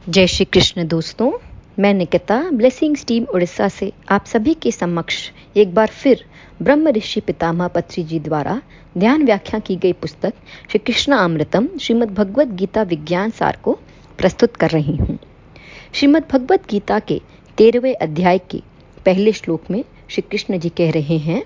जय श्री कृष्ण दोस्तों, मैं निकिता ब्लेसिंग्स टीम उड़ीसा से आप सभी के समक्ष एक बार फिर ब्रह्म ऋषि पितामह पत्री जी द्वारा ध्यान व्याख्या की गई पुस्तक श्री कृष्ण अमृतम श्रीमद् भगवद गीता विज्ञान सार को प्रस्तुत कर रही हूँ। श्रीमद् भगवद गीता के 13वें अध्याय के पहले श्लोक में श्री कृष्ण जी कह रहे हैं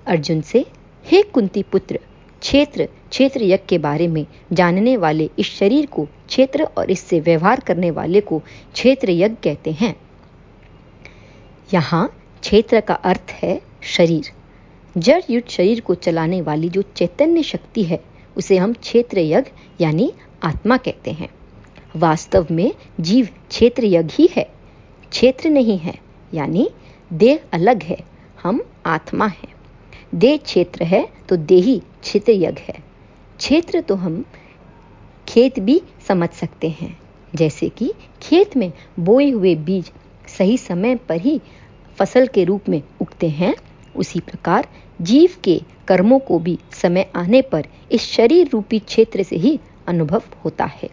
अर्जुन से, हे कुंती पुत्र, क्षेत्र यज्ञ के बारे में जानने वाले इस शरीर को क्षेत्र और इससे व्यवहार करने वाले को क्षेत्र यज्ञ कहते हैं। यहाँ क्षेत्र का अर्थ है शरीर। जड़ युक्त शरीर को चलाने वाली जो चैतन्य शक्ति है उसे हम क्षेत्र यज्ञ यानी आत्मा कहते हैं। वास्तव में जीव क्षेत्र यज्ञ ही है, क्षेत्र नहीं है, यानी देह अलग है, हम आत्मा हैं। देह क्षेत्र है तो देही क्षेत्र यज्ञ है। क्षेत्र तो हम खेत भी समझ सकते हैं, जैसे कि खेत में बोए हुए बीज सही समय पर ही फसल के रूप में उगते हैं, उसी प्रकार जीव के कर्मों को भी समय आने पर इस शरीर रूपी क्षेत्र से ही अनुभव होता है।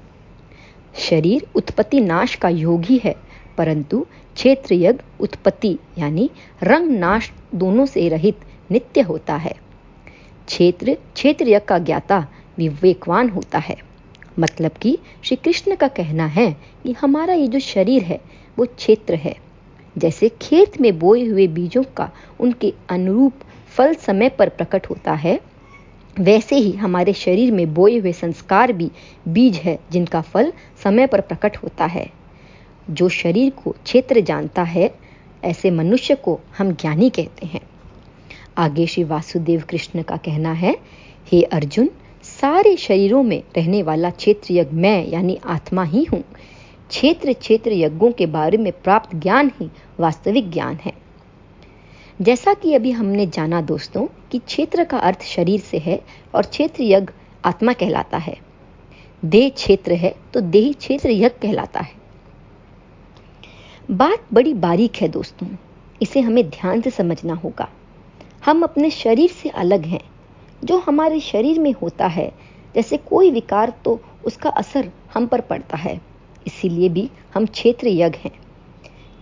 शरीर उत्पत्ति नाश का योग ही है, परंतु क्षेत्र यज्ञ उत्पत्ति यानी रंग नाश दोनों से रहित नित्य होता है। क्षेत्र यज्ञ का ज्ञाता विवेकवान होता है। मतलब कि श्री कृष्ण का कहना है कि हमारा ये जो शरीर है वो क्षेत्र है। जैसे खेत में बोए हुए बीजों का उनके अनुरूप फल समय पर प्रकट होता है, वैसे ही हमारे शरीर में बोए हुए संस्कार भी बीज है जिनका फल समय पर प्रकट होता है। जो शरीर को क्षेत्र जानता है, ऐसे मनुष्य को हम ज्ञानी कहते हैं। आगे श्री वासुदेव कृष्ण का कहना है, हे अर्जुन, सारे शरीरों में रहने वाला क्षेत्र यज्ञ मैं यानी आत्मा ही हूँ। क्षेत्र यज्ञों के बारे में प्राप्त ज्ञान ही वास्तविक ज्ञान है। जैसा कि अभी हमने जाना दोस्तों कि क्षेत्र का अर्थ शरीर से है और क्षेत्र यज्ञ आत्मा कहलाता है। देह क्षेत्र है तो देही क्षेत्र यज्ञ कहलाता है। बात बड़ी बारीक है दोस्तों, इसे हमें ध्यान से समझना होगा। हम अपने शरीर से अलग हैं। जो हमारे शरीर में होता है, जैसे कोई विकार, तो उसका असर हम पर पड़ता है, इसीलिए भी हम क्षेत्र यज्ञ हैं।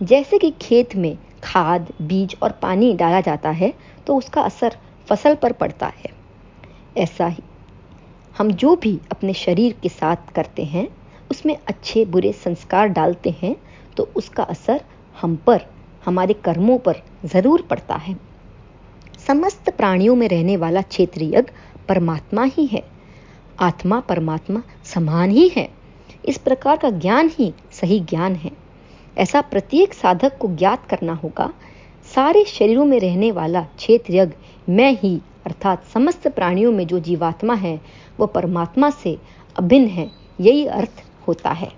जैसे कि खेत में खाद, बीज और पानी डाला जाता है तो उसका असर फसल पर पड़ता है, ऐसा ही हम जो भी अपने शरीर के साथ करते हैं उसमें अच्छे बुरे संस्कार डालते हैं तो उसका असर हम पर, हमारे कर्मों पर जरूर पड़ता है। समस्त प्राणियों में रहने वाला क्षेत्र यज्ञ परमात्मा ही है। आत्मा परमात्मा समान ही है। इस प्रकार का ज्ञान ही सही ज्ञान है। ऐसा प्रत्येक साधक को ज्ञात करना होगा। सारे शरीरों में रहने वाला क्षेत्र यज्ञ मैं ही, अर्थात समस्त प्राणियों में जो जीवात्मा है वह परमात्मा से अभिन्न है, यही अर्थ होता है।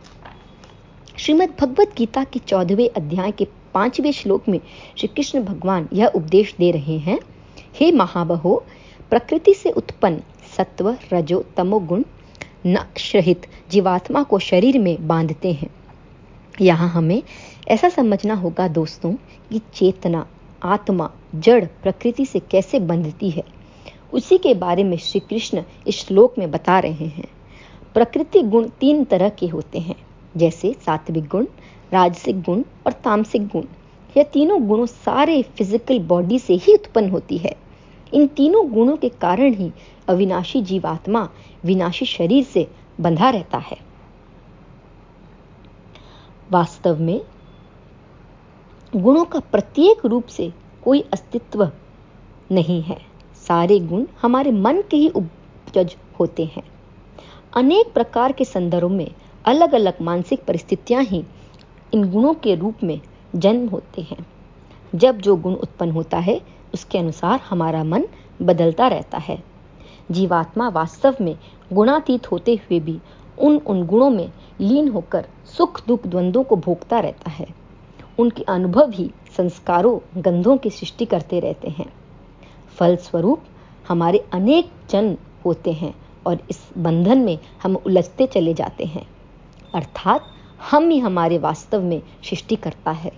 श्रीमद् भगवद गीता के 14वें अध्याय के 5वें श्लोक में श्री कृष्ण भगवान यह उपदेश दे रहे हैं, हे महाबाहो, प्रकृति से उत्पन्न सत्व रजो तमो गुण नाश रहित जीवात्मा को शरीर में बांधते हैं। यहाँ हमें ऐसा समझना होगा दोस्तों कि चेतना, आत्मा जड़ प्रकृति से कैसे बंधती है, उसी के बारे में श्री कृष्ण इस श्लोक में बता रहे हैं। प्रकृति गुण 3 तरह के होते हैं, जैसे सात्विक गुण, राजसिक गुण और तामसिक गुण। यह तीनों गुणों सारे फिजिकल बॉडी से ही उत्पन्न होती है। इन तीनों गुणों के कारण ही अविनाशी जीवात्मा विनाशी शरीर से बंधा रहता है। वास्तव में गुणों का प्रत्येक रूप से कोई अस्तित्व नहीं है। सारे गुण हमारे मन के ही उपज होते हैं। अनेक प्रकार के संदर्भों में अलग अलग मानसिक परिस्थितियां ही इन गुणों के रूप में जन्म होते हैं। जब जो गुण उत्पन्न होता है उसके अनुसार हमारा मन बदलता रहता है। जीवात्मा वास्तव में गुणातीत होते हुए भी उन गुणों में लीन होकर सुख दुख द्वंद्वों को भोगता रहता है। उनके अनुभव ही संस्कारों गंधों की सृष्टि करते रहते हैं। फलस्वरूप हमारे अनेक जन्म होते हैं और इस बंधन में हम उलझते चले जाते हैं। अर्थात हम ही हमारे वास्तव में सृष्टि करता है।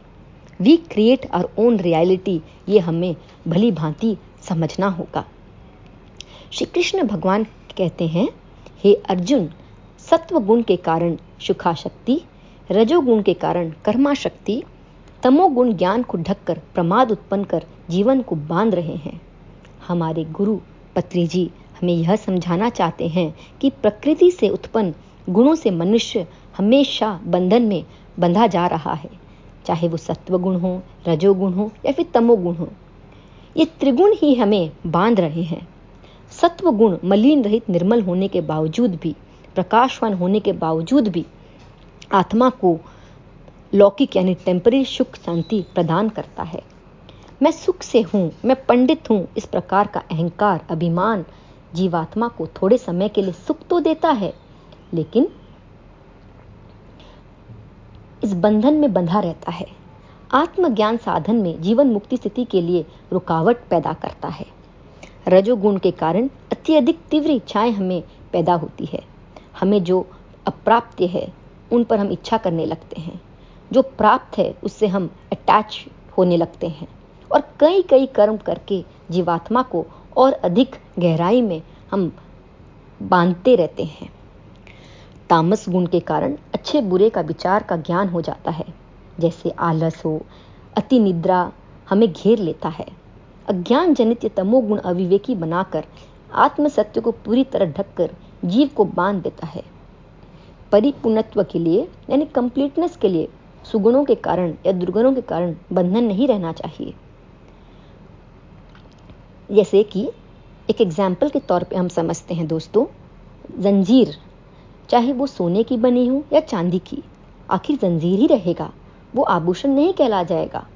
We create our own reality, ये हमें भली भांति समझना होगा। श्री कृष्ण भगवान कहते हैं, हे अर्जुन, सत्व गुण के कारण सुखाशक्ति, रजोगुण के कारण कर्मा शक्ति, तमोगुण ज्ञान को ढककर प्रमाद उत्पन्न कर जीवन को बांध रहे हैं। हमारे गुरु पत्री जी हमें यह समझाना चाहते हैं कि प्रकृति से उत्पन्न गुणों से मनुष्य हमेशा बंधन में बंधा जा रहा है, चाहे वो सत्व गुण हो, रजोगुण हो या फिर तमोगुण हो। ये त्रिगुण ही हमें बांध रहे हैं। सत्व गुण मलिन रहित निर्मल होने के बावजूद भी, प्रकाशवान होने के बावजूद भी आत्मा को लौकिक यानी टेम्पररी सुख शांति प्रदान करता है। मैं सुख से हूं, मैं पंडित हूं, इस प्रकार का अहंकार, अभिमान जीवात्मा को थोड़े समय के लिए सुख तो देता है, लेकिन इस बंधन में बंधा रहता है। आत्मज्ञान साधन में जीवन मुक्ति स्थिति के लिए रुकावट पैदा करता है। रजोगुण के कारण अत्यधिक तीव्र इच्छाएं हमें पैदा होती है। हमें जो अप्राप्य है उन पर हम इच्छा करने लगते हैं, जो प्राप्त है उससे हम अटैच होने लगते हैं और कई कई कर्म करके जीवात्मा को और अधिक गहराई में हम बांधते रहते हैं। तामस गुण के कारण अच्छे बुरे का विचार का ज्ञान हो जाता है, जैसे आलस हो, अति निद्रा हमें घेर लेता है। अज्ञान जनित तमोगुण अविवेकी बनाकर आत्म सत्य को पूरी तरह ढककर जीव को बांध देता है। परिपूर्णत्व के लिए यानी कंप्लीटनेस के लिए सुगुणों के कारण या दुर्गुणों के कारण बंधन नहीं रहना चाहिए। जैसे कि एक एग्जाम्पल के तौर पे हम समझते हैं दोस्तों, जंजीर चाहे वो सोने की बनी हो या चांदी की, आखिर जंजीर ही रहेगा, वो आभूषण नहीं कहला जाएगा।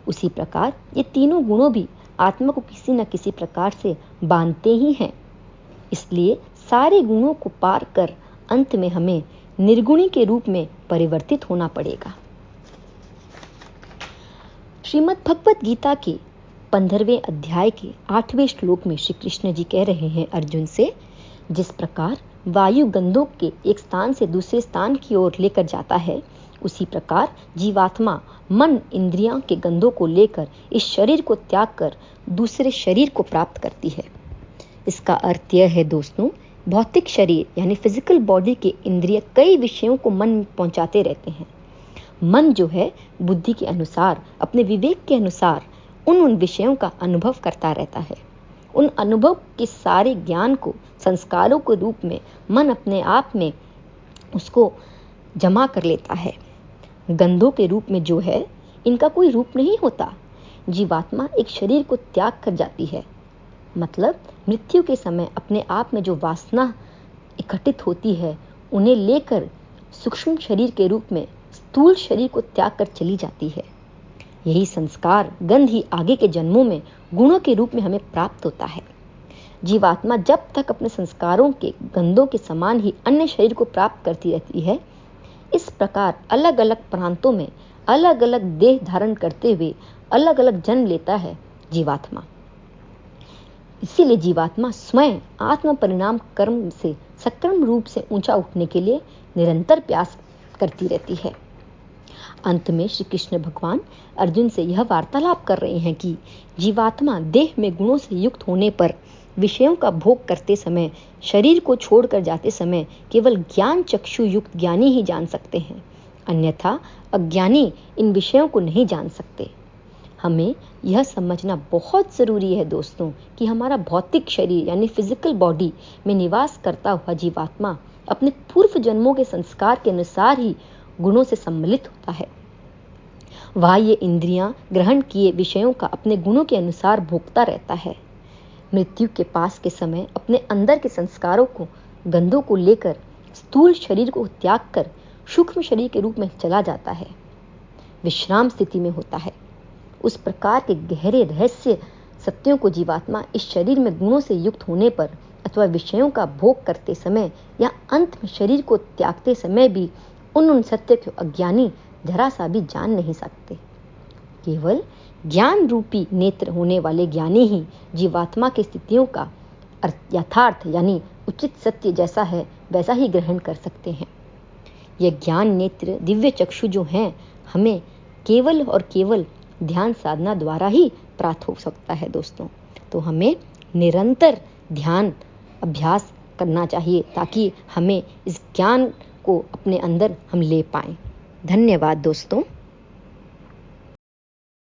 उसी प्रकार ये तीनों गुणों भी आत्मा को किसी न किसी प्रकार से बांधते ही हैं। इसलिए सारे गुणों को पार कर अंत में हमें निर्गुणी के रूप में परिवर्तित होना पड़ेगा। श्रीमद् भगवत गीता के 15वें अध्याय के 8वें श्लोक में श्री कृष्ण जी कह रहे हैं अर्जुन से, जिस प्रकार वायु गंधों के एक स्थान से दूसरे स्थान की ओर लेकर जाता है, उसी प्रकार जीवात्मा मन इंद्रियों के गंधों को लेकर इस शरीर को त्याग कर दूसरे शरीर को प्राप्त करती है। इसका अर्थ यह है दोस्तों, भौतिक शरीर यानी फिजिकल बॉडी के इंद्रिय कई विषयों को मन में पहुंचाते रहते हैं। मन जो है बुद्धि के अनुसार, अपने विवेक के अनुसार उन विषयों का अनुभव करता रहता है। उन अनुभव के सारे ज्ञान को संस्कारों के रूप में मन अपने आप में उसको जमा कर लेता है। गंधों के रूप में जो है, इनका कोई रूप नहीं होता। जीवात्मा एक शरीर को त्याग कर जाती है, मतलब मृत्यु के समय अपने आप में जो वासना इकट्ठित होती है उन्हें लेकर सूक्ष्म शरीर के रूप में स्थूल शरीर को त्याग कर चली जाती है। यही संस्कार गंध ही आगे के जन्मों में गुणों के रूप में हमें प्राप्त होता है। जीवात्मा जब तक अपने संस्कारों के गंधों के समान ही अन्य शरीर को प्राप्त करती रहती है, इस प्रकार अलग अलग प्रांतों में अलग अलग देह धारण करते हुए अलग अलग जन्म लेता है जीवात्मा। इसीलिए जीवात्मा स्वयं आत्म परिणाम कर्म से सक्रम रूप से ऊंचा उठने के लिए निरंतर प्रयास करती रहती है। अंत में श्री कृष्ण भगवान अर्जुन से यह वार्तालाप कर रहे हैं कि जीवात्मा देह में गुणों से युक्त होने पर विषयों का भोग करते समय, शरीर को छोड़कर जाते समय केवल ज्ञान चक्षु युक्त ज्ञानी ही जान सकते हैं, अन्यथा अज्ञानी इन विषयों को नहीं जान सकते। हमें यह समझना बहुत ज़रूरी है दोस्तों कि हमारा भौतिक शरीर यानी फिजिकल बॉडी में निवास करता हुआ जीवात्मा अपने पूर्व जन्मों के संस्कार के अनुसार ही गुणों से सम्मिलित होता है। वह ये इंद्रियां ग्रहण किए विषयों का अपने गुणों के अनुसार भोगता रहता है। मृत्यु के पास के समय अपने अंदर के संस्कारों को, गंधों को लेकर स्थूल शरीर को त्याग कर सूक्ष्म शरीर के रूप में चला जाता है, विश्राम स्थिति में होता है। उस प्रकार के गहरे रहस्य सत्यों को जीवात्मा इस शरीर में गुणों से युक्त होने पर अथवा विषयों का भोग करते समय या अंत में शरीर को त्यागते समय भी उन सत्य को अज्ञानी जरा सा भी जान नहीं सकते। केवल ज्ञान रूपी नेत्र होने वाले ज्ञानी ही जीवात्मा की स्थितियों का यथार्थ यानी उचित सत्य जैसा है वैसा ही ग्रहण कर सकते हैं। यह ज्ञान नेत्र दिव्य चक्षु जो हैं, हमें केवल और केवल ध्यान साधना द्वारा ही प्राप्त हो सकता है दोस्तों। तो हमें निरंतर ध्यान अभ्यास करना चाहिए ताकि हमें इस ज्ञान को अपने अंदर हम ले पाएं। धन्यवाद दोस्तों।